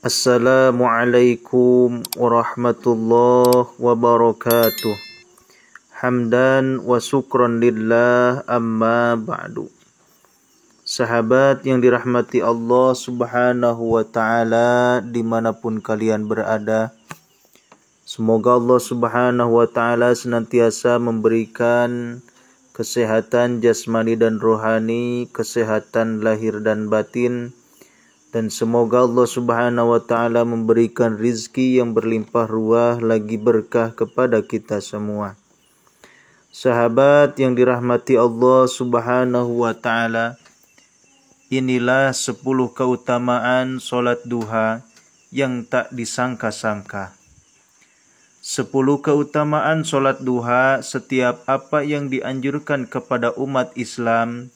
Assalamualaikum warahmatullahi wabarakatuh. Hamdan wa syukran lillah, amma ba'du. Sahabat yang dirahmati Allah subhanahu wa ta'ala dimanapun kalian berada, semoga Allah subhanahu wa ta'ala senantiasa memberikan kesehatan jasmani dan rohani, kesehatan lahir dan batin, dan semoga Allah subhanahu wa ta'ala memberikan rizki yang berlimpah ruah lagi berkah kepada kita semua. Sahabat yang dirahmati Allah subhanahu wa ta'ala, inilah 10 keutamaan solat duha yang tak disangka-sangka. 10 keutamaan solat duha, setiap apa yang dianjurkan kepada umat Islam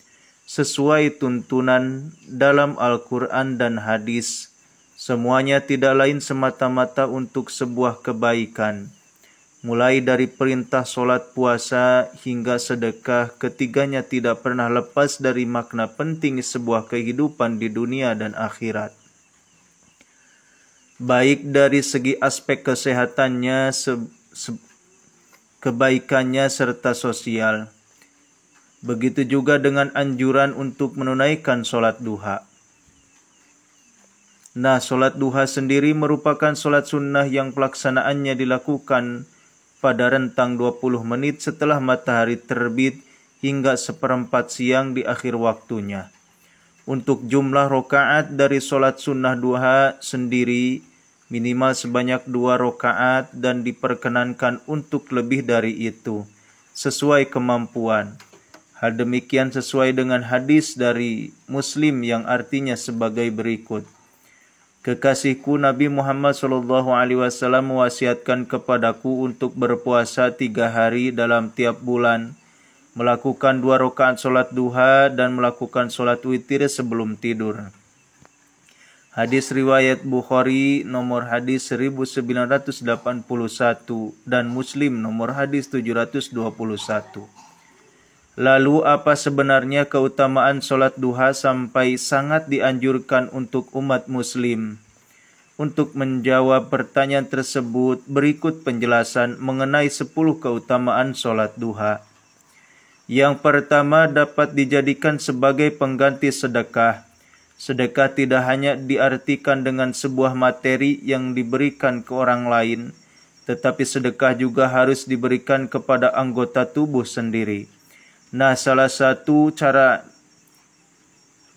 sesuai tuntunan dalam Al-Quran dan hadis, semuanya tidak lain semata-mata untuk sebuah kebaikan. Mulai dari perintah solat puasa hingga sedekah, ketiganya tidak pernah lepas dari makna penting sebuah kehidupan di dunia dan akhirat. Baik dari segi aspek kesehatannya, kebaikannya serta sosial. Begitu juga dengan anjuran untuk menunaikan solat duha. Nah, solat duha sendiri merupakan solat sunnah yang pelaksanaannya dilakukan pada rentang 20 menit setelah matahari terbit hingga 1/4 siang di akhir waktunya. Untuk jumlah rokaat dari solat sunnah duha sendiri minimal sebanyak 2 rokaat dan diperkenankan untuk lebih dari itu sesuai kemampuan. Hal demikian sesuai dengan hadis dari Muslim yang artinya sebagai berikut. Kekasihku Nabi Muhammad SAW mewasiatkan kepadaku untuk berpuasa 3 hari dalam tiap bulan, melakukan 2 rakaat solat duha dan melakukan solat witir sebelum tidur. Hadis riwayat Bukhari nomor hadis 1981 dan Muslim nomor hadis 721. Lalu apa sebenarnya keutamaan solat duha sampai sangat dianjurkan untuk umat muslim? Untuk menjawab pertanyaan tersebut, berikut penjelasan mengenai 10 keutamaan solat duha. Yang pertama, dapat dijadikan sebagai pengganti sedekah. Sedekah tidak hanya diartikan dengan sebuah materi yang diberikan ke orang lain, tetapi sedekah juga harus diberikan kepada anggota tubuh sendiri. Nah, salah satu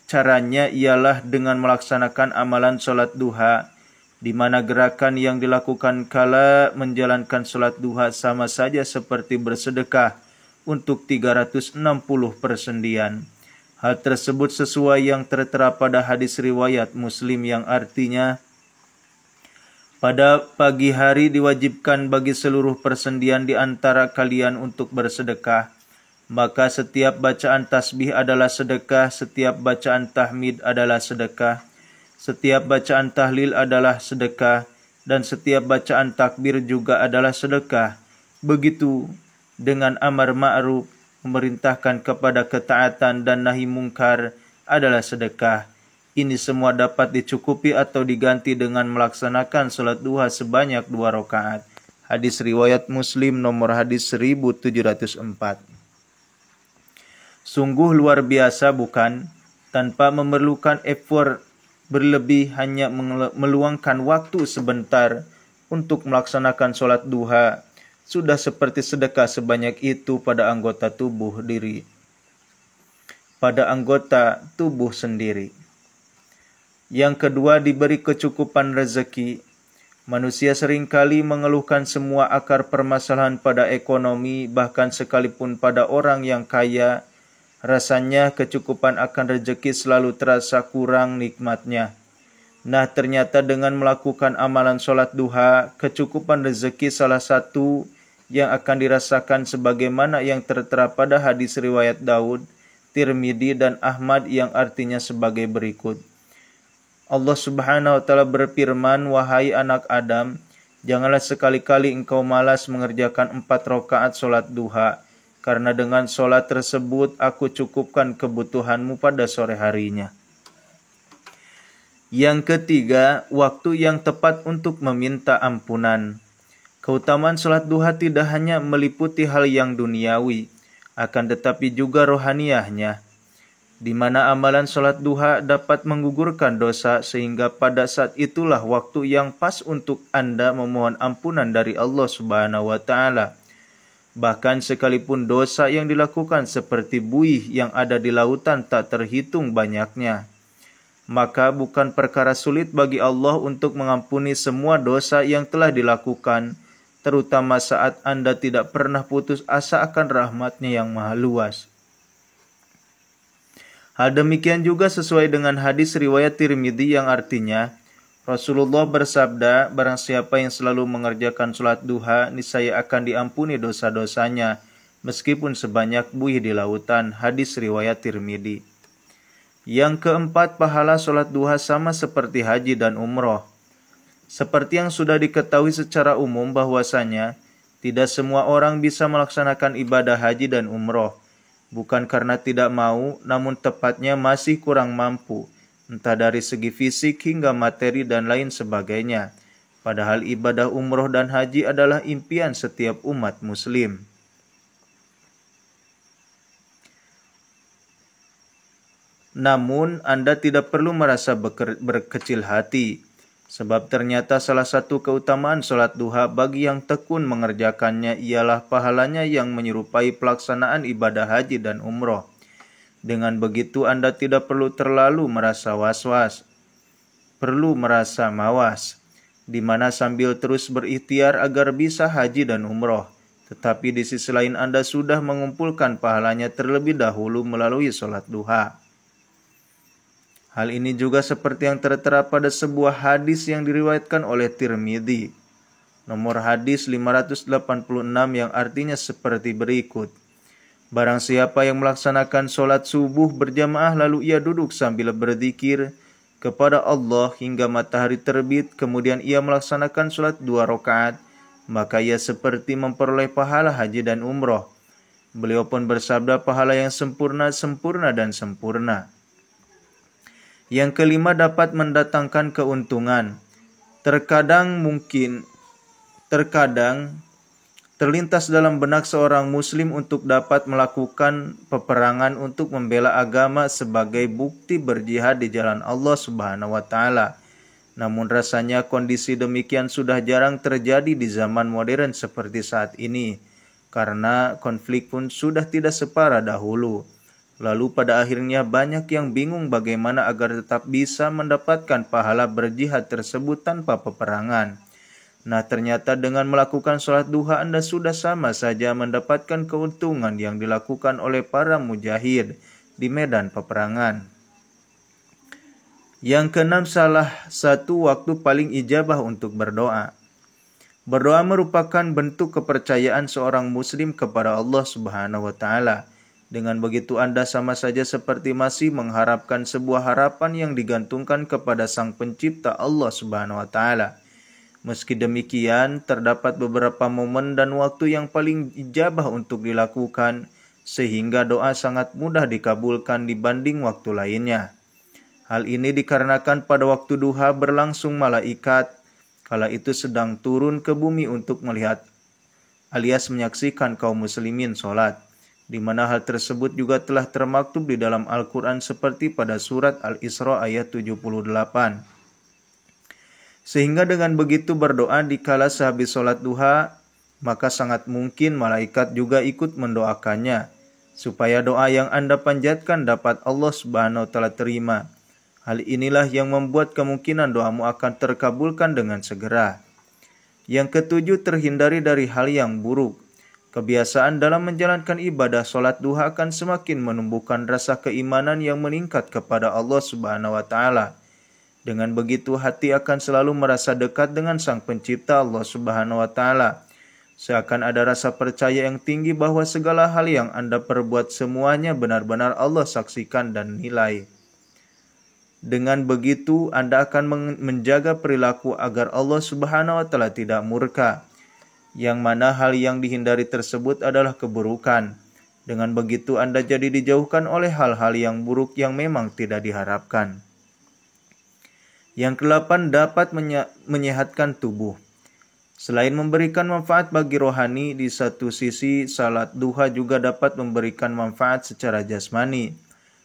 caranya ialah dengan melaksanakan amalan solat duha, di mana gerakan yang dilakukan kala menjalankan solat duha sama saja seperti bersedekah untuk 360 persendian. Hal tersebut sesuai yang tertera pada hadis riwayat Muslim yang artinya, pada pagi hari diwajibkan bagi seluruh persendian di antara kalian untuk bersedekah. Maka setiap bacaan tasbih adalah sedekah, setiap bacaan tahmid adalah sedekah, setiap bacaan tahlil adalah sedekah, dan setiap bacaan takbir juga adalah sedekah. Begitu dengan amar ma'ruf, memerintahkan kepada ketaatan dan nahi mungkar adalah sedekah. Ini semua dapat dicukupi atau diganti dengan melaksanakan salat duha sebanyak 2 rakaat. Hadis riwayat Muslim nomor hadis 1704. Sungguh luar biasa bukan? Tanpa memerlukan effort berlebih, hanya meluangkan waktu sebentar untuk melaksanakan solat duha sudah seperti sedekah sebanyak itu pada anggota tubuh sendiri. Yang kedua, diberi kecukupan rezeki. Manusia seringkali mengeluhkan semua akar permasalahan pada ekonomi, bahkan sekalipun pada orang yang kaya, rasanya kecukupan akan rezeki selalu terasa kurang nikmatnya. Nah, ternyata dengan melakukan amalan solat duha, kecukupan rezeki salah satu yang akan dirasakan sebagaimana yang tertera pada hadis riwayat Daud, Tirmidzi dan Ahmad yang artinya sebagai berikut. Allah subhanahu wa ta'ala berfirman, wahai anak Adam, janganlah sekali-kali engkau malas mengerjakan 4 rakaat solat duha, karena dengan solat tersebut aku cukupkan kebutuhanmu pada sore harinya. Yang ketiga, waktu yang tepat untuk meminta ampunan. Keutamaan sholat duha tidak hanya meliputi hal yang duniawi, akan tetapi juga rohaniahnya, di mana amalan sholat duha dapat menggugurkan dosa sehingga pada saat itulah waktu yang pas untuk Anda memohon ampunan dari Allah Subhanahu wa taala. Bahkan sekalipun dosa yang dilakukan seperti buih yang ada di lautan tak terhitung banyaknya, maka bukan perkara sulit bagi Allah untuk mengampuni semua dosa yang telah dilakukan, terutama saat Anda tidak pernah putus asa akan rahmat-Nya yang maha luas. Hal demikian juga sesuai dengan hadis riwayat Tirmidzi yang artinya, Rasulullah bersabda, barang siapa yang selalu mengerjakan sholat duha, niscaya akan diampuni dosa-dosanya, meskipun sebanyak buih di lautan. Hadis riwayat Tirmidzi. Yang keempat, pahala sholat duha sama seperti haji dan umroh. Seperti yang sudah diketahui secara umum bahwasanya, tidak semua orang bisa melaksanakan ibadah haji dan umroh. Bukan karena tidak mau, namun tepatnya masih kurang mampu, entah dari segi fisik hingga materi dan lain sebagainya. Padahal ibadah umroh dan haji adalah impian setiap umat muslim. Namun, Anda tidak perlu merasa berkecil hati, sebab ternyata salah satu keutamaan sholat duha bagi yang tekun mengerjakannya ialah pahalanya yang menyerupai pelaksanaan ibadah haji dan umroh. Dengan begitu Anda tidak perlu terlalu merasa was-was, perlu merasa mawas, di mana sambil terus berikhtiar agar bisa haji dan umroh, tetapi di sisi lain Anda sudah mengumpulkan pahalanya terlebih dahulu melalui sholat duha. Hal ini juga seperti yang tertera pada sebuah hadis yang diriwayatkan oleh Tirmidzi. Nomor hadis 586 yang artinya seperti berikut. Barang siapa yang melaksanakan sholat subuh berjamaah lalu ia duduk sambil berzikir kepada Allah hingga matahari terbit, kemudian ia melaksanakan sholat 2 rakaat, maka ia seperti memperoleh pahala haji dan umroh. Beliau pun bersabda, pahala yang sempurna, sempurna dan sempurna. Yang kelima, dapat mendatangkan keuntungan. Terkadang terlintas dalam benak seorang muslim untuk dapat melakukan peperangan untuk membela agama sebagai bukti berjihad di jalan Allah Subhanahu wa taala. Namun rasanya kondisi demikian sudah jarang terjadi di zaman modern seperti saat ini, karena konflik pun sudah tidak separah dahulu. Lalu pada akhirnya banyak yang bingung bagaimana agar tetap bisa mendapatkan pahala berjihad tersebut tanpa peperangan. Nah, ternyata dengan melakukan sholat duha Anda sudah sama saja mendapatkan keuntungan yang dilakukan oleh para mujahid di medan peperangan. Yang keenam, salah satu waktu paling ijabah untuk berdoa. Berdoa merupakan bentuk kepercayaan seorang muslim kepada Allah Subhanahu wa taala. Dengan begitu Anda sama saja seperti masih mengharapkan sebuah harapan yang digantungkan kepada Sang Pencipta Allah Subhanahu wa taala. Meski demikian, terdapat beberapa momen dan waktu yang paling ijabah untuk dilakukan, sehingga doa sangat mudah dikabulkan dibanding waktu lainnya. Hal ini dikarenakan pada waktu duha berlangsung malaikat, kala itu sedang turun ke bumi untuk melihat alias menyaksikan kaum muslimin sholat, di mana hal tersebut juga telah termaktub di dalam Al-Quran seperti pada surat Al-Isra ayat 78. Sehingga dengan begitu berdoa dikala sehabis sholat duha, maka sangat mungkin malaikat juga ikut mendoakannya, supaya doa yang Anda panjatkan dapat Allah Subhanahu wa taala terima. Hal inilah yang membuat kemungkinan doamu akan terkabulkan dengan segera. Yang ketujuh, terhindari dari hal yang buruk. Kebiasaan dalam menjalankan ibadah sholat duha akan semakin menumbuhkan rasa keimanan yang meningkat kepada Allah Subhanahu wa taala. Dengan begitu hati akan selalu merasa dekat dengan Sang Pencipta Allah Subhanahu wa taala. Seakan ada rasa percaya yang tinggi bahwa segala hal yang Anda perbuat semuanya benar-benar Allah saksikan dan nilai. Dengan begitu Anda akan menjaga perilaku agar Allah Subhanahu wa taala tidak murka, yang mana hal yang dihindari tersebut adalah keburukan. Dengan begitu Anda jadi dijauhkan oleh hal-hal yang buruk yang memang tidak diharapkan. Yang kedelapan, dapat menyehatkan tubuh. Selain memberikan manfaat bagi rohani, di satu sisi salat duha juga dapat memberikan manfaat secara jasmani.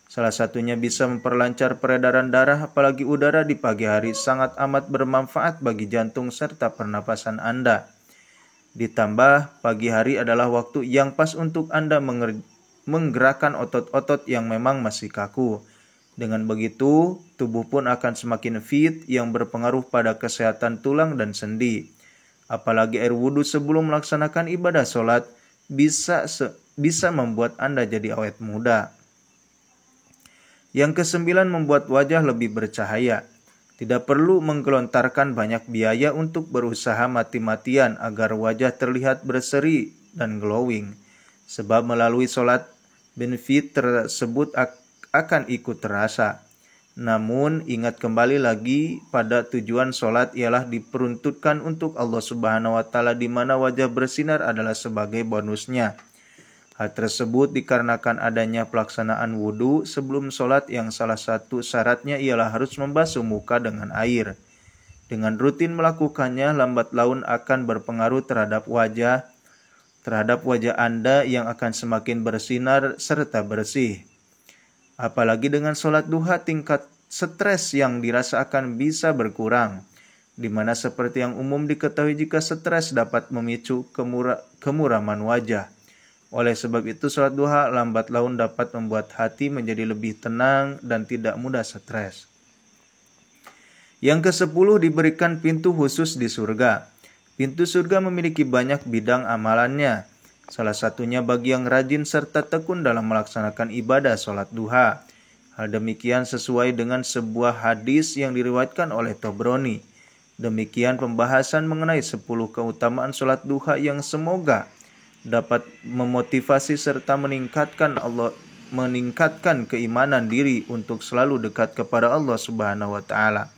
Salah satunya bisa memperlancar peredaran darah, apalagi udara di pagi hari sangat amat bermanfaat bagi jantung serta pernapasan Anda. Ditambah, pagi hari adalah waktu yang pas untuk Anda menggerakkan otot-otot yang memang masih kaku. Dengan begitu, tubuh pun akan semakin fit yang berpengaruh pada kesehatan tulang dan sendi. Apalagi air wudhu sebelum melaksanakan ibadah sholat bisa membuat Anda jadi awet muda. Yang kesembilan, membuat wajah lebih bercahaya. Tidak perlu menggelontarkan banyak biaya untuk berusaha mati-matian agar wajah terlihat berseri dan glowing. Sebab melalui sholat, benefit tersebut akan ikut terasa. Namun ingat kembali lagi pada tujuan sholat ialah diperuntukkan untuk Allah Subhanahu wa Ta'ala, di mana wajah bersinar adalah sebagai bonusnya. Hal tersebut dikarenakan adanya pelaksanaan wudhu sebelum sholat yang salah satu syaratnya ialah harus membasuh muka dengan air. Dengan rutin melakukannya, lambat laun akan berpengaruh terhadap wajah Anda yang akan semakin bersinar serta bersih. Apalagi dengan sholat duha, tingkat stres yang dirasakan bisa berkurang, di mana seperti yang umum diketahui jika stres dapat memicu kemuraman wajah. Oleh sebab itu, sholat duha lambat laun dapat membuat hati menjadi lebih tenang dan tidak mudah stres. Yang ke-10, diberikan pintu khusus di surga. Pintu surga memiliki banyak bidang amalannya. Salah satunya bagi yang rajin serta tekun dalam melaksanakan ibadah sholat duha. Hal demikian sesuai dengan sebuah hadis yang diriwayatkan oleh Tabrani. Demikian pembahasan mengenai 10 keutamaan sholat duha yang semoga dapat memotivasi serta meningkatkan keimanan diri untuk selalu dekat kepada Allah Subhanahu wa Ta'ala.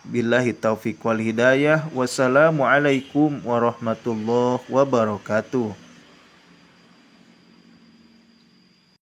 Billahi taufiq wal hidayah. Wassalamualaikum warahmatullahi wabarakatuh.